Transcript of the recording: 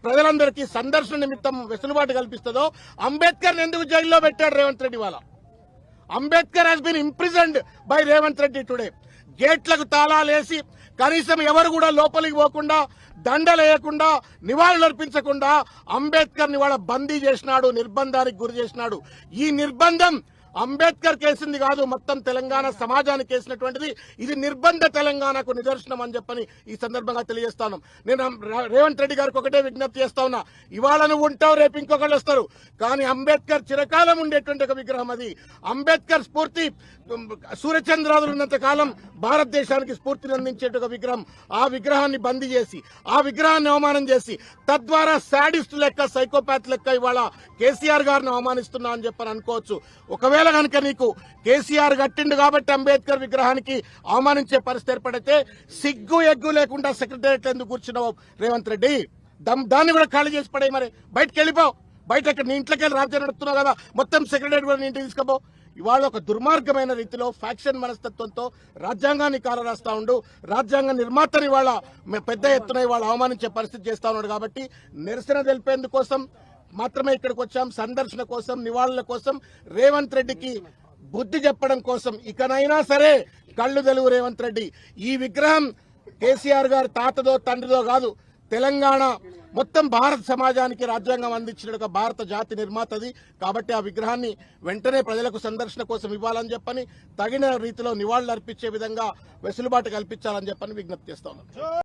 ప్రజలందరికీ సందర్శన నిమిత్తం వెసులుబాటు కల్పిస్తుందో అంబేద్కర్ ఎందుకు జైల్లో పెట్టాడు రేవంత్ రెడ్డి? వాళ్ళ Ambedkar has been imprisoned by Revanth Reddy today. గేట్లకు తాళాలేసి కనీసం ఎవరు కూడా లోపలికి పోకుండా, దండలేయకుండా, నివాళులర్పించకుండా అంబేద్కర్ ని వాళ్ళ బందీ చేసినాడు, నిర్బంధానికి గురి చేసినాడు. ఈ నిర్బంధం అంబేద్కర్ కేసింది కాదు, మొత్తం తెలంగాణ సమాజానికి కేసినటువంటిది. ఇది నిర్బంధ తెలంగాణకు నిదర్శనం అని చెప్పని ఈ సందర్భంగా తెలియజేస్తాను. నేను రేవంత్ రెడ్డి గారికి ఒకటే విజ్ఞప్తి చేస్తా ఉన్నా, ఇవాళ నువ్వు ఉంటావు, రేపు ఇంకొకళ్ళు వస్తారు, కానీ అంబేద్కర్ చిరకాలం ఉండేటువంటి ఒక విగ్రహం అది. అంబేద్కర్ స్ఫూర్తి సూర్యచంద్రాదులు ఉన్నంత కాలం భారతదేశానికి స్ఫూర్తిని అందించేట ఒక విగ్రహం. ఆ విగ్రహాన్ని బందీ చేసి, ఆ విగ్రహాన్ని అవమానం చేసి, తద్వారా శాడిస్ట్ లెక్క, సైకోపాత్ లెక్క ఇవాళ కేసీఆర్ గారిని అవమానిస్తున్నా అని చెప్పని అనుకోవచ్చు. ఒకవేళ కనుక నీకు కేసీఆర్ కట్టిండు కాబట్టి అంబేద్కర్ విగ్రహానికి అవమానించే పరిస్థితి ఏర్పడితే సిగ్గు ఎగ్గు లేకుండా సెక్రటేరియట్ ఎందుకు కూర్చున్నావు రేవంత్ రెడ్డి? దాన్ని కూడా ఖాళీ చేసి పడే, మరి బయటకు వెళ్ళిపో. బయట నీ ఇంట్లోకి వెళ్ళి రాజ్యం నడుపుతున్నావు కదా, మొత్తం సెక్రటేరియట్ కూడా నీ ఇంటికి తీసుకోపో. ఇవాళ ఒక దుర్మార్గమైన రీతిలో ఫ్యాక్షన్ మనస్తత్వంతో రాజ్యాంగాన్ని కాలరాస్తా ఉండు, రాజ్యాంగ నిర్మాతని వాళ్ళ పెద్ద ఎత్తున ఇవాళ అవమానించే పరిస్థితి చేస్తా ఉన్నాడు. కాబట్టి నిరసన తెలిపేందుకోసం మాత్రమే ఇక్కడికి వచ్చాం, సందర్శన కోసం, నివాళుల కోసం, రేవంత్ రెడ్డికి బుద్ధి చెప్పడం కోసం. ఇకనైనా సరే కళ్ళు తెలుగు రేవంత్ రెడ్డి. ఈ విగ్రహం కేసీఆర్ గారి తాతదో తండ్రిదో కాదు, తెలంగాణ మొత్తం భారత సమాజానికి రాజ్యాంగం అందించిన ఒక భారత జాతి నిర్మాతది. కాబట్టి ఆ విగ్రహాన్ని వెంటనే ప్రజలకు సందర్శన కోసం ఇవ్వాలని చెప్పని, తగిన రీతిలో నివాళులు అర్పించే విధంగా వెసులుబాటు కల్పించాలని చెప్పని విజ్ఞప్తి చేస్తా ఉన్నాం.